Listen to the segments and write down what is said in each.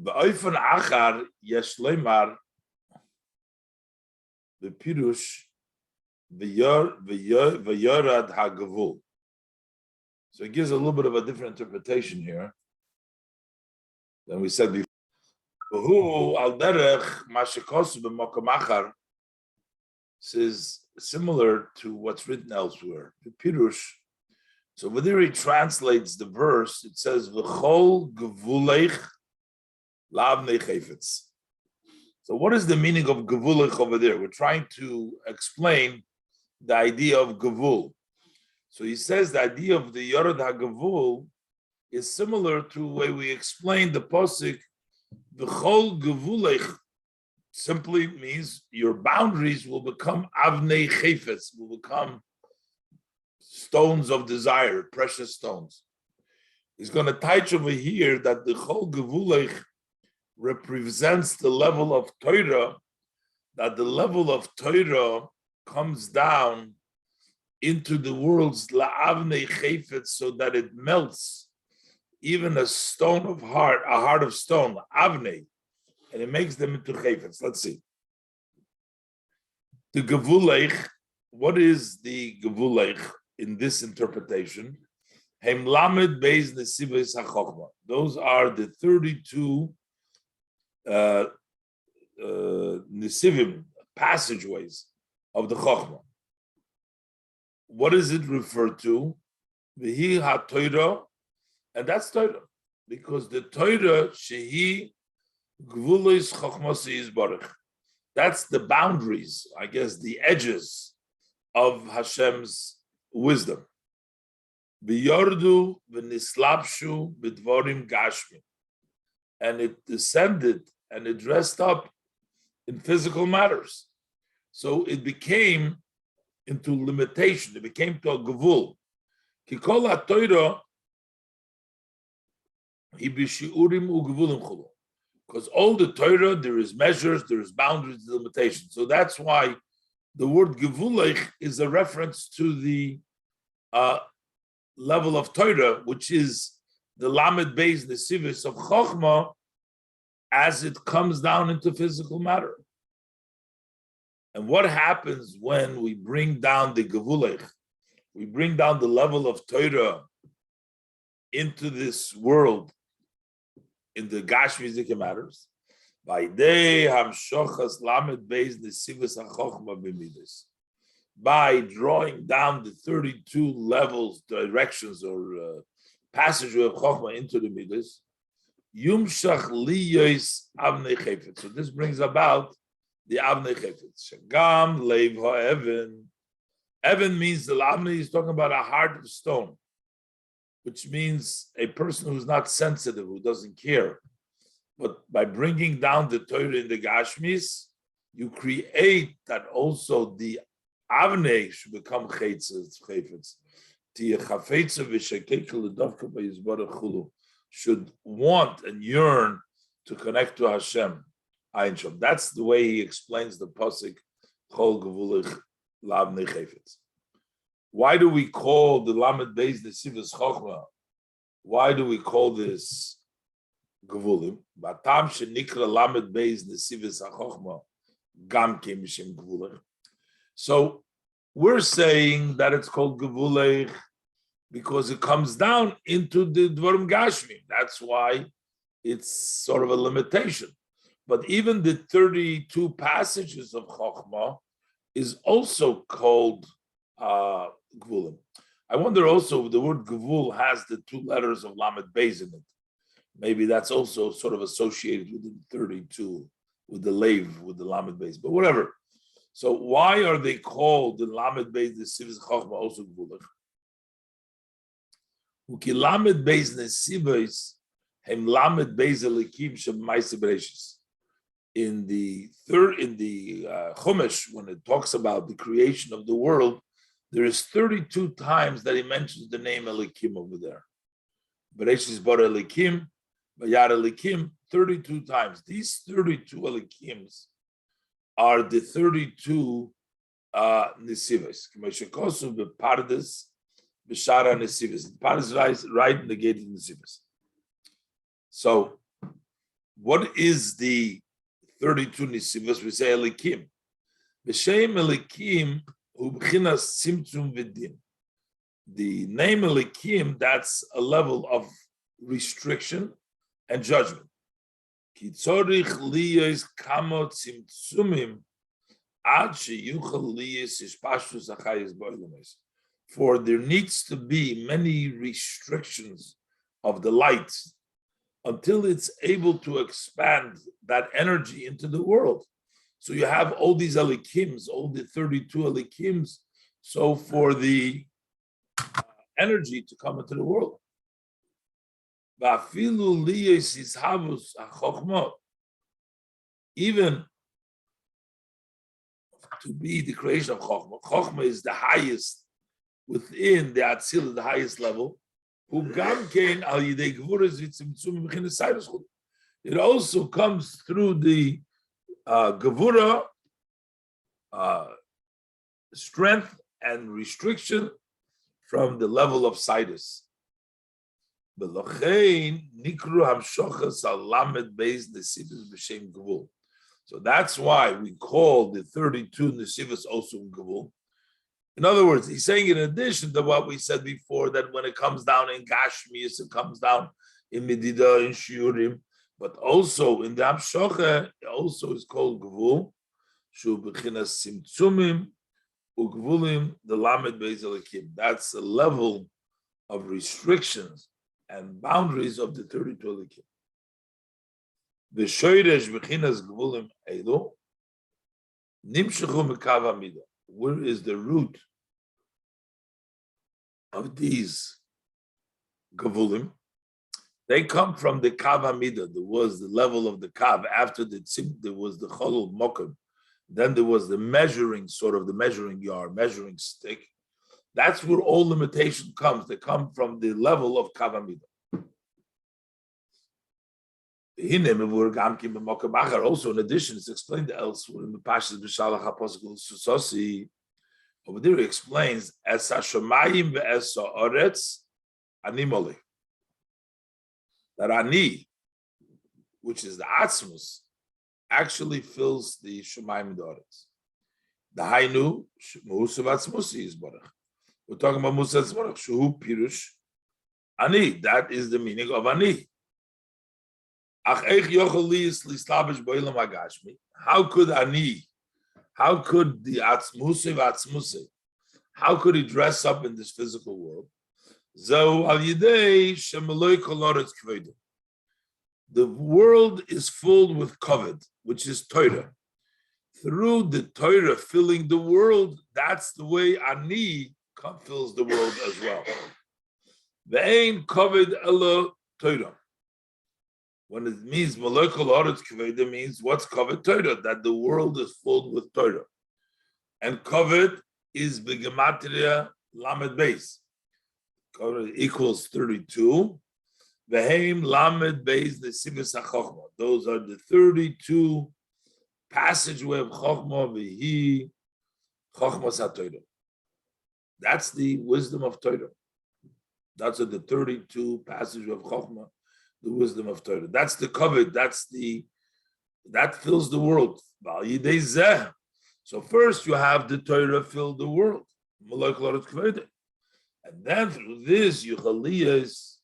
באופן אחר יש לומר בפירוש ויורד הגבול. So it gives a little bit of a different interpretation here than we said before. Who al derech ma shekosu b'makom achar is similar to what's written elsewhere. The Pirush. So over there he translates the verse. It says v'chol gevuleich lavnei chayfetz. So what is the meaning of gevuleich over there? We're trying to explain the idea of gevul. So he says the idea of the Yorad HaGevul is similar to the way we explained the Posik, V'chol Gevuleich simply means your boundaries will become Avnei Chefetz, will become stones of desire, precious stones. He's going to touch over here that the Chol Gevuleich represents the level of Torah, that the level of Torah comes down into the world's la'avnei chayfetz, so that it melts even a stone of heart, a heart of stone, avnei, and it makes them into chayfetz. Let's see. The gevuleich, what is the gevuleich in this interpretation? Hem lamed beis nesivos hachokma. Those are the 32 nesivim, passageways of the chokma. What does it refer to? V'hi ha-Torah, and that's Torah, because the Torah shehi gvulos chochmasi yisbarach. That's the boundaries, I guess, the edges of Hashem's wisdom. V'yordu v'nislapshu b'dvorim gashmi, and it descended and it dressed up in physical matters. So it became into limitation. It became to a gevul. Kikol ha-Torah hi b'shiurim u'gevulim chulu. Because all the Torah, there is measures, there is boundaries, limitations. So that's why the word gevuleich is a reference to the level of Torah, which is the lamed beis nesivis of chokhmah, as it comes down into physical matter. And what happens when we bring down the gevuleich? We bring down the level of Torah into this world, in the Gashmizik matters. By day hamshochas lamed beis nesivos hachochma b'midas. By drawing down the 32 levels, directions, or passageway of chochma into the midas, yumshach liyos avnei chefetz. So this brings about the Avnei Chefetz. Shagam leiv ha'even. Evan means the Avnei is talking about a heart of stone, which means a person who's not sensitive, who doesn't care. But by bringing down the Torah in the Gashmis, you create that also the Avnei should become Chefetz. Should want and yearn to connect to Hashem. That's the way he explains the pasuk Chol Gevuleich Lavnei Chefetz. Why do we call the Lamed Beis Nesivos Chochma? Why do we call this Gevulim? Batam shenikra Lamed Beis Nesivos HaChochma Gam Kem Mishem Gevuleich. So we're saying that it's called Gevuleich because it comes down into the Dvarim Gashmi. That's why it's sort of a limitation. But even the 32 passages of Chokhmah is also called Gvulim. I wonder also if the word Gvul has the 2 letters of Lamed Beis in it. Maybe that's also sort of associated with the 32, with the Lev, with the Lamed Beis, but whatever. So why are they called the Lamed Beis, the Sivos Chokhmah, also Gvulim? Uki Lamed Beis Nesivos hem Lamed Beis Elikim Shem Ma'aseh Bereshis. In the Chumash, when it talks about the creation of the world, there is 32 times that he mentions the name Elikim over there. Bereshis bara Elikim, Vayar Elikim, 32 times. These 32 Elikims are the 32 Nesivos. K'moshekosu bepardes b'shara Nesivos. Pardes right negated Nesivos. So What is the 32 nisivos? We say elikim. B'shem elikim hu b'chinas simtzum v'din. The name elikim, that's a level of restriction and judgment. Ki tzorich liyos kamo tzimtzumim ad sheyuchal liyos ishpashtus achayis ba'olamis. For there needs to be many restrictions of the light until it's able to expand that energy into the world. So you have all these elikims, all the 32 elikims, so for the energy to come into the world. Even to be the creation of Chokhmah. Chokhmah is the highest within the Atzil, the highest level. It also comes through the Gevura, strength and restriction from the level of Sidus. So that's why we call the 32 Nesivos also Gevul. In other words, he's saying in addition to what we said before, that when it comes down in Gashmius, it comes down in Medida, in Shiurim, but also in the Hamshocha, it also is called Gevul, Shu B'chinas Simtzumim, Ugvulim, the Lamed Beis Elikim. That's the level of restrictions and boundaries of the 32 Elikim. The Shoyresh B'chinas Gvulim Eilu, Nimshechu Mekav Hamida. Where is the root of these Gavulim? They come from the Kav Hamida. There was the level of the Kav. After the Tzim, there was the Cholul Mokim. Then there was the measuring, sort of the measuring yard, measuring stick. That's where all limitation comes. They come from the level of Kav Hamida. Also, in addition, it's explained elsewhere in the Pashas B'Shalach HaPosuk Susosi. Over there, he explains Es HaShamayim ve'es HaOretz Ani Moli. That Ani, which is the Atzmus, actually fills the Shamayim and the Oretz. The Hainu Muhusav Atzmusi is Borach. We're talking about Muhusav Atzmusi. Shuhu Pirush Ani. That is the meaning of Ani. How could Ani, how could the Atzmusei, how could he dress up in this physical world? The world is filled with kavod, which is Torah. Through the Torah filling the world, that's the way Ani fills the world as well. Ve'ein kavod elo Torah. When it means Malekul Oretz Kavod, means what's Kavod Torah, that the world is filled with Torah. And Kavod is Begematria Lamed Beis. Kavod equals 32. Veheim Lamed Beis Nesivos HaChochma. Those are the 32 passageway of Chochma Vehi Chochmas HaTorah. That's the wisdom of Torah. That's the 32 passageway of Chochma. The wisdom of Torah. That's the kavod. That fills the world. So first you have the Torah fill the world. And then through this, you chaliyas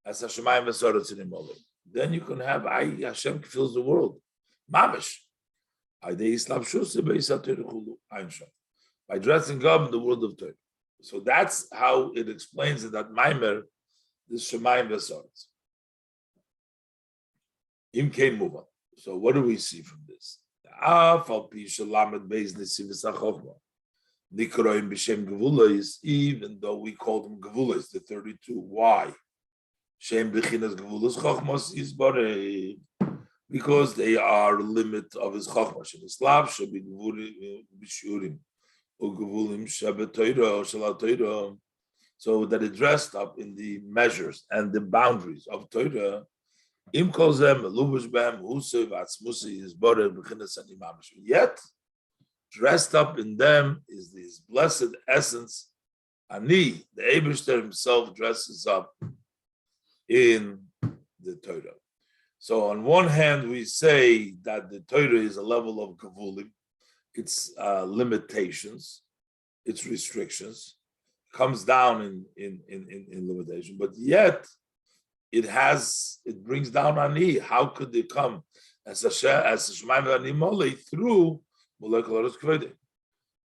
as Hashemayim v'soretz in Imolei. Then you can have Hashem fills the world. Mamish. By dressing up in the world of Torah. So that's how it explains it, that Mamer is Shemayim v'soretz. Move on. So what do we see from this? Even though we call them Gevulas, the 32. Why? Because they are the limit of his Chochmah. So that it dressed up in the measures and the boundaries of Torah. Yet, dressed up in them is this blessed essence. Ani, the Eibishter himself dresses up in the Torah. So on one hand, we say that the Torah is a level of gavulim, its limitations, its restrictions, comes down in limitation, but yet it brings down ani. How could it come as a Shemaim ani mole through molecular kvede?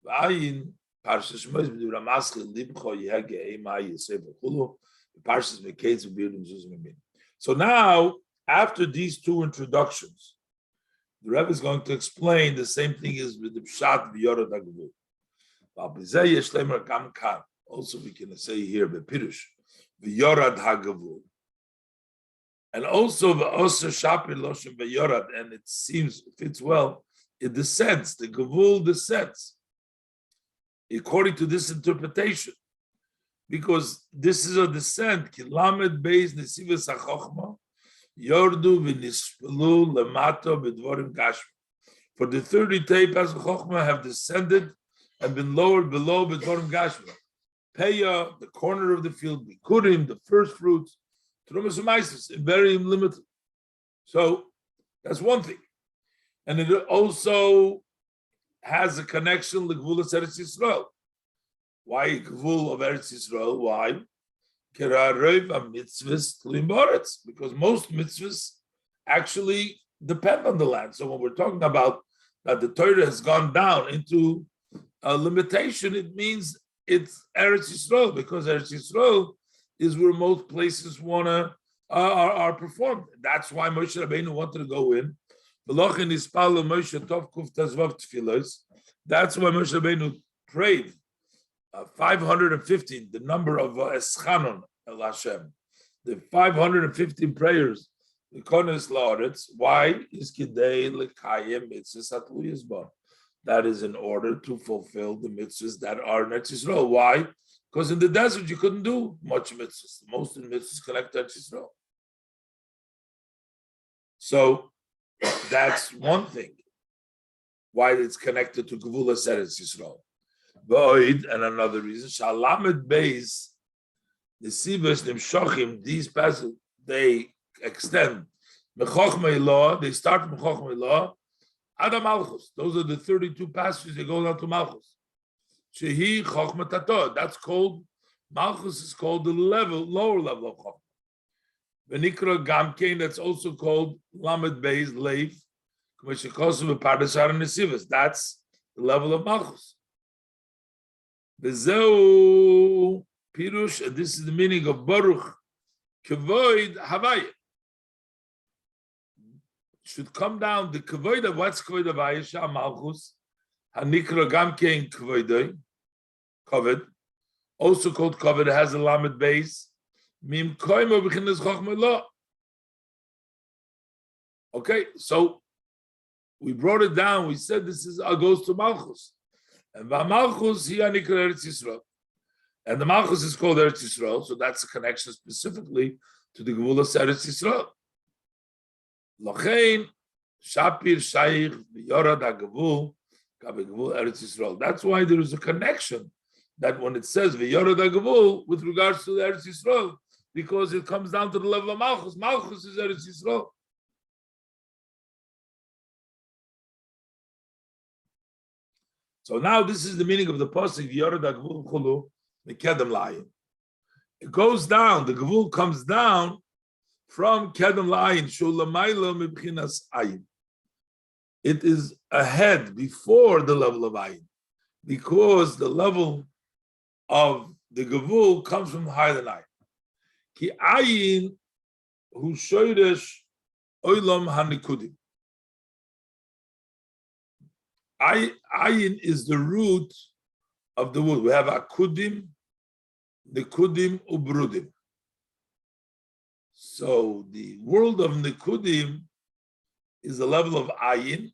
V'ayin parshas Shmos b'divra maschil libcho yehege emay yisei v'chulu parshas meketz v'birdim zuzim. So now, after these two introductions, the Rebbe is going to explain the same thing as with the pshat v'yorad hagvul. V'abizeh yesh lemer gam kan. Also, we can say here bepirush v'yorad hagvul. And also the Oser Shapir Loshem Beyorad, and it fits well, it descends, the Gavul descends, according to this interpretation. Because this is a descent, Kilamed Beis Nesivas HaChochma, Yordu V'Nispelu Lemato B'Dvorim Gashmi. For the 30 Teipas of Chochma have descended and been lowered below B'Dvorim Gashmi. Peya, the corner of the field, Bikurim, the first fruits, Trumas and very limited. So that's one thing. And it also has a connection with Gvul of Eretz Yisrael. Why Gvul of Eretz Yisrael? Why? Because most mitzvahs actually depend on the land. So when we're talking about that the Torah has gone down into a limitation, it means it's Eretz Yisrael, because Eretz Yisrael is where most places are performed. That's why Moshe Rabbeinu wanted to go in. That's why Moshe Rabbeinu prayed 515, the number of Eschanon El Hashem, the 515 prayers. The Kones La'aretz. Why is Kidei Lekayem Mitzvahs Atluyas Ba? That is in order to fulfill the mitzvahs that are in Eretz Yisrael. Why? Because in the desert you couldn't do much mitzvahs. Most of the mitzvahs connect to Eretz Yisrael. So that's one thing. Why it's connected to Gevulas Eretz Yisrael. And another reason, Shalamed Beis, the Sivas Nimshochim, these passages, they extend. Mechochmei Law, they start from Mechochmei Law, Adam Malchus. Those are the 32 passages that go down to Malchus. Shehi Chochma Tato. That's called, Malchus is called the lower level of Chochma. Venikra Gamkein, that's also called Lamed Beis Leif. That's the level of Malchus. Bezeu Pirush, and this is the meaning of Baruch, Kevoid Havaya. Should come down the Kevoid of what's Kevoid Havaya, Shah Malchus, Hanikra Gamkein Kevoidoi, Kovid, also called Kovid, has a Lamed Beis. Mim Koimo B'chinas Chochmei Lo. Okay, so we brought it down. We said this is goes to Malchus, and Malchus he anikra Eretz Yisrael, and the Malchus is called Eretz Yisrael. So that's a connection specifically to the Gevulas Eretz Yisrael. Lochein Shapir Shaykh Yorad HaGevul Gevul Eretz Yisrael. That's why there is a connection that when it says Yorad HaGevul with regards to the Eretz Yisrael, because it comes down to the level of Malchus. Malchus is Eretz Yisrael. So now this is the meaning of the pasuk Yorad HaGevul Chulu Mekedem La'ayin. It goes down. The Gevul comes down from Kedem La'ayin Shulamayla Mibchinas Ayin. It is ahead, before the level of Ayin, because the level of the Gevul comes from higher than Ayin. Ki Ayin Hu Shoyresh Olam HaNikudim. Ayin is the root of the wood. We have Akudim, Nikudim, Ubrudim. So the world of Nikudim is the level of Ayin,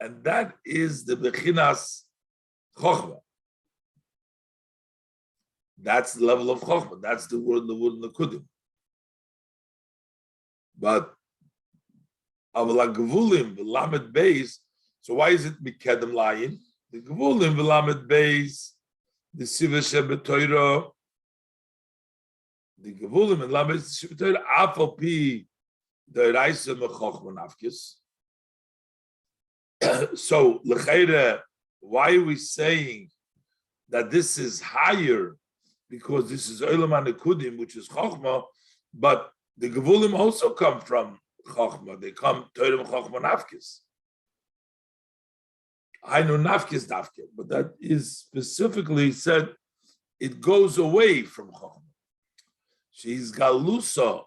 and that is the Bechinas Chochma. That's the level of Chochma. That's the word Nikudim. But Avala Gevulim, the Lamed Beis. So why is it Mikedem Layin? The Gevulim, the Lamed Beis, the Siva Shebetoira, the Gevulim and Lamed Shebetoira, Afal Pi the Reise Mechochma Nafkis. So, L'cheire, why are we saying that this is higher? Because this is Olam HaNekudim, which is Chochma, but the Gevulim also come from Chochma. They come Torah Chochma Nafkis. I know Nafkis Nafkis, but that is specifically said it goes away from Chochma. She's Galusa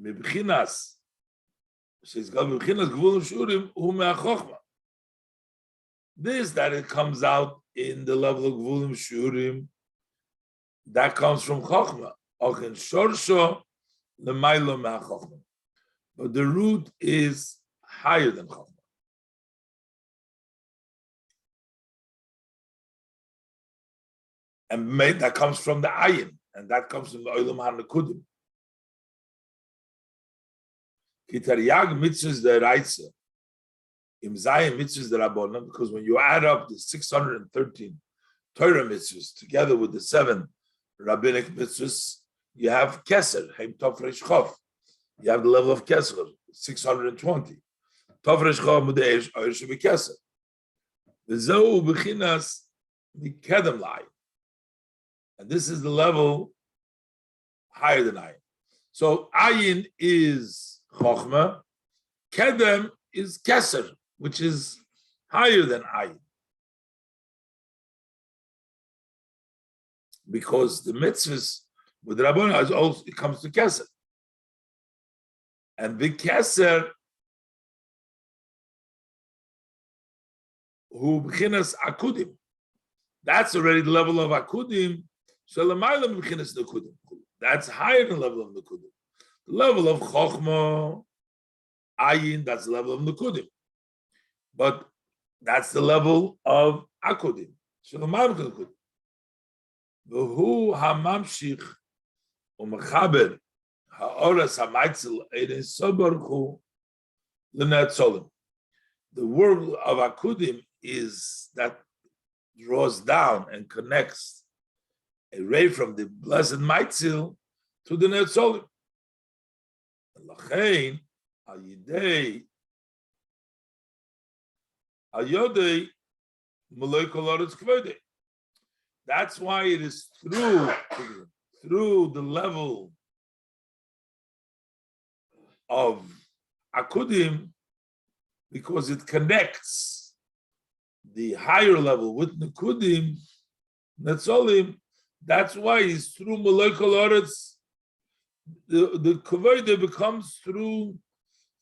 Mibchinas. She's Mibchinas Gevulim Shurim Hu Me'achochma. This that it comes out in the level of Gevulim Shurim, that comes from Chochma. Ochin Shorsho L'maylo Me'achochma. But the root is higher than Chochma. And that comes from the ayin, and that comes from the olam hanekudim. Kitariyag mitzvahs the raitze, im zayin mitzvahs the rabbanon, because when you add up the 613 Torah mitzvahs together with the 7 rabbinic mitzvahs, you have keser, heim tov reish chov. You have the level of keser, 620. Tov reish chov mudei oirish bekeser. V'zeu b'chinas mikedem la'ayin. And this is the level higher than ayin. So ayin is chokhmah, kedem is keser, which is higher than ayin. Because the mitzvahs with Rabbana is also, it comes to keser. And the keser, hu b'chinas akudim. That's already the level of akudim. That's higher than the level of Nekudim. The level of Chochma, Ayin, that's the level of Nekudim. But that's the level of Akudim. V'hu hamamshich u'mechaber ha'oras ha'maitzel eidin sobarchu l'netzolim. The word of Akudim is that draws down and connects away from the blessed Maitzil to the Netzolim. Lachein, ayodei, Malay Koloretz Kvede. That's why it is through the level of Akudim, because it connects the higher level with Nekudim, Netzolim. That's why it's through Malay Koloretz. The Kavod becomes through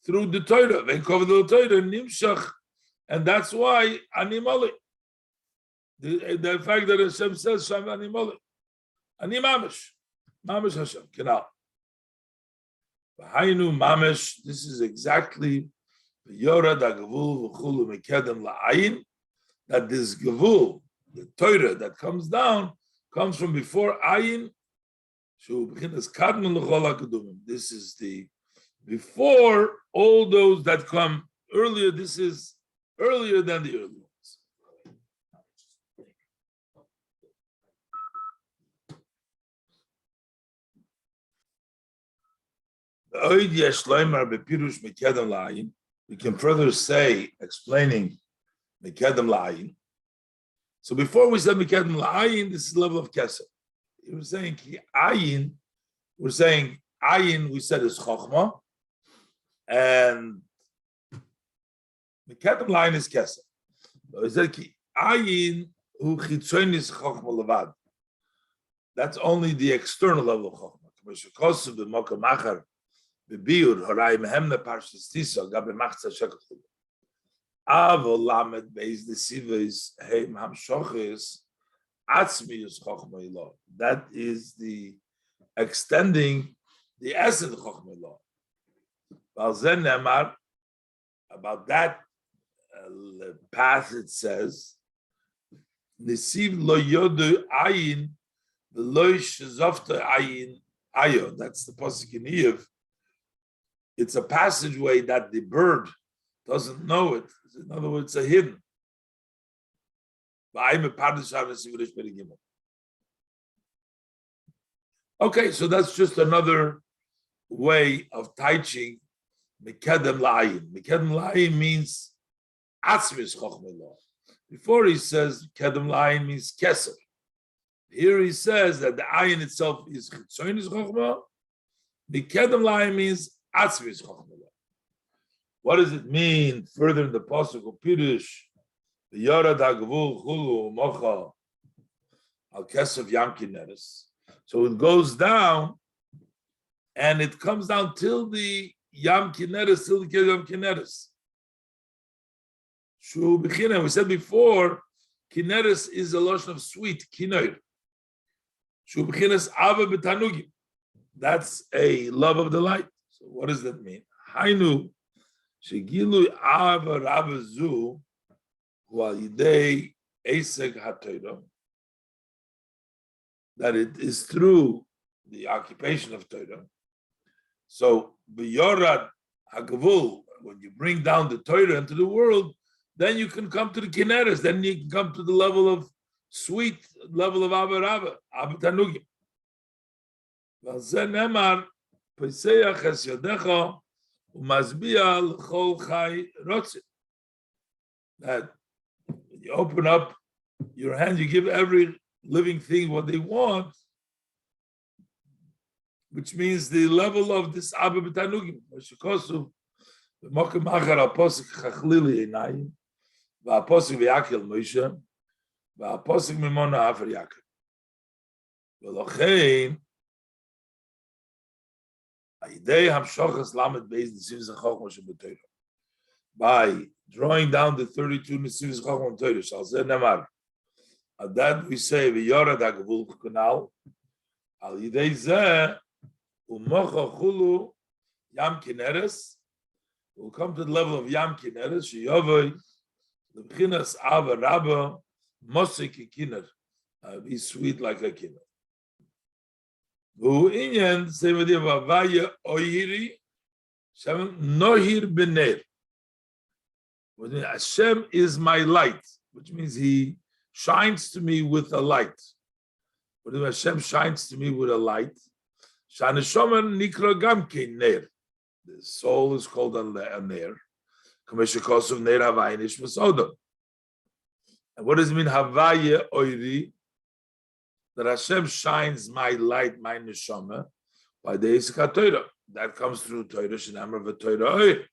the Torah. They cover the Torah, Nimshach, and that's why Animali. The fact that Hashem says Sham Animali, Animamish, Mamish Hashem, Kenal. V'hainu Mamish. This is exactly the Yorad Agavul V'chulu Mekedem La'ayin. That this Gavul, the Torah that comes down, comes from before ayin. This is the before all those that come earlier. This is earlier than the early ones. We can further say, explaining Mekedem La'ayin. So before we said Mekedem La'ayin, this is the level of Keser. He was saying Ayin, we said is Chochma, and Mekedem La'ayin is Keser. He said Ayin hu Chitzoin is Chochma Levad. That's only the external level of Chochma. K'meshikosu b'moka machar b'biur horai mehemna parshas tisa gabe machza shekach. Avol lamed beis desives heim hamshoches atzmius chochma ilah. That is the extending the essence of chochma ilah. Balzen nemar, about that path it says, nesiv lo yodu ayin v'lo shezofta ayin ayo. That's the pasuk in Eiv. It's a passageway that the bird doesn't know it. In other words, it's a hidden. Okay, so that's just another way of teaching Mekedem La'ayin. Mekedem La'ayin means Atzmis Chochmah. Before he says Mekedem La'ayin means Keser. Here he says that the Ayin itself is Chitzonis Chochmah. Mekedem La'ayin means Atzmis Chochmah. What does it mean further in the Pasuk of Pirush? The Yorad HaGavul Chulu Mocha Al Kesef Yam Kineres. So it goes down and it comes down till the Yam Kineres, till the Yam Kineres. Shu B'china, we said before, Kineres is a lotion of sweet, Kinoir. Shu B'chinas Ava B'tanugim. That's a love of delight. So what does that mean? Hainu Shegilu Ava Rabazu Wal Yidei Eseg HaTorah. That it is through the occupation of Torah. So, B'yorad HaGavul, when you bring down the Torah into the world, then you can come to the Kineres, then you can come to the level of sweet, level of Abba Rabba, Abba Tanugim. V'alzeh nemar, Peseyach es yodecha, u'mazbiya l'chol chai rotzit. That when you open up your hand, you give every living thing what they want, which means the level of this Abba B'tanugim. V'shikosu, v'mokem achar al-posik chachlili einayim, v'al-posik v'yakel Moshe, v'al-posik mimona afer Yakel. V'lochein, ha'idei hamshochas lamed beis nesivos ha'chochma sheb'Torah. By drawing down the 32 nesivos ha'chochma Torah, shal zeh nemar, that we say v'yorad ha'gavul kanal al yidei zeh u'mocha chulu Yam Kineres. We'll come to the level of Yam Kineres sheyovoy l'bchinas Ava Rabba mosik kiner, be sweet like a kiner. V'hu inyan sevedi v'avaya oiri shem nohir b'ner. Hashem is my light, which means He shines to me with a light. When Hashem shines to me with a light, Shaneshama nikra gam kein ner. The soul is called a ner. Kameshikosuv ner havayinish v'sodom. And what does it mean havaya oiri? That Hashem shines my light, my neshama, by the Yisika Torah. That comes through Torah Shenamar v'Torah oir.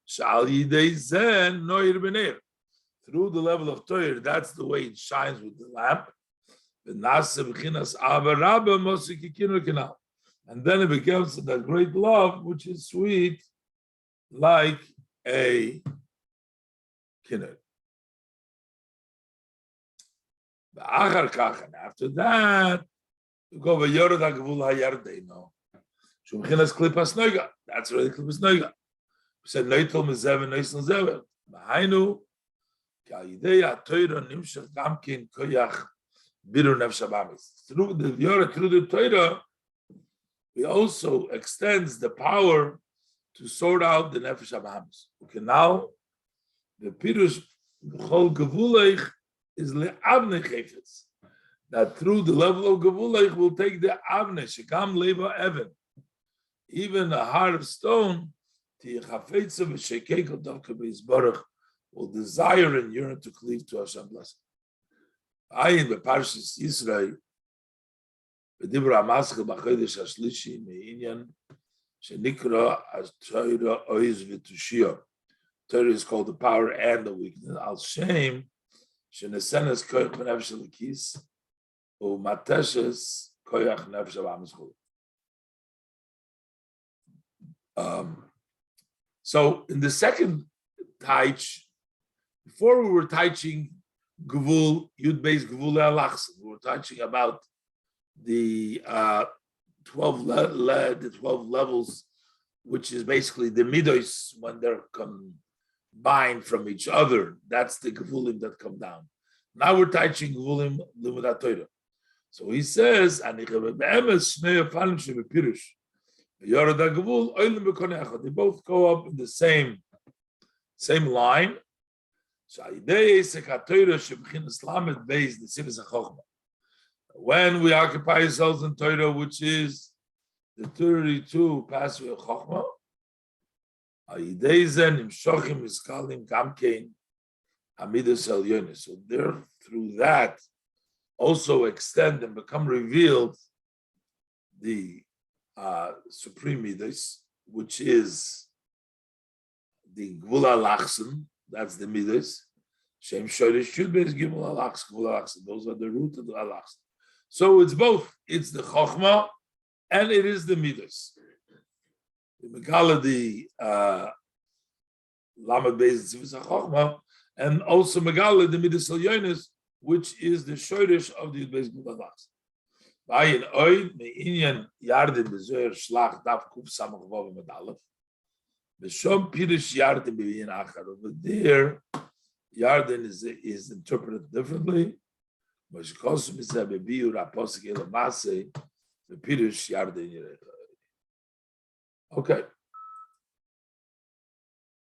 Shal yidei zen noir b'ner. Through the level of Torah, that's the way it shines with the lamp. And then it becomes that great love, which is sweet, like a kinner. And after that, you go v'yorad ha'gavul ha'yardeino. Shumchinas klipas noiga. That's really klipas noiga. We said noitel mezev and noitel zev. B'hainu through the Yorah, through the Torah, we also extends the power to sort out the Nefesh HaBahamis. Okay, now the Pirush Chol Gevuleich is le'avne chefetz. That through the level of Gevuleich will take the avne shekam leva even, even a heart of stone, ti'chafetza v'shekek odavka be'izbarach, will desire and yearn to cleave to Hashem blessing. I in the Parshas Yisrael, v'dibra amaschel b'chodesh hashlishi me'inyan shenikra as Torah oiz v'tushia. Torah is called the power and the weakness. Al shem shenesenes koyach b'nefesh l'kis u'mateshes koyach nefesh ha'amischul. So in the second taich, before we were teaching Gevul, Yud Beis Gevul Alachs, we were teaching about the 12 levels, which is basically the midos when they're combined from each other. That's the Gevulim that come down. Now we're teaching Gevulim Limud HaTorah. So he says, they both go up in the same line. When we occupy ourselves in Torah, which is the 32 pass with Chochmah. So there, through that, also extend and become revealed the supreme midas, which is the Gvul Alachsen. That's the midas. Shem Shoresh Yud Beis Gimel Alachsen, Gvul Alachsen. Those are the root of the Alachsen. So it's both. It's the Chochmah and it is the midas. The Megala, the Lamed Beis Tzivus HaChochmah, and also Megala, the midas Elyonis, which is the Shoresh of the Yud Beis Gimel Alachsen. Vayin Oid Me'inyan Yarden Bezoyer Shlach Daf Kuf Samach Vav Medalef. B'Shom Pirush Yarden Be'inyan Achar. Over there, Yarden is interpreted differently. Mashkos Misah Be'Biur Apostle Masei. The Pirush Yarden Yirei. Okay.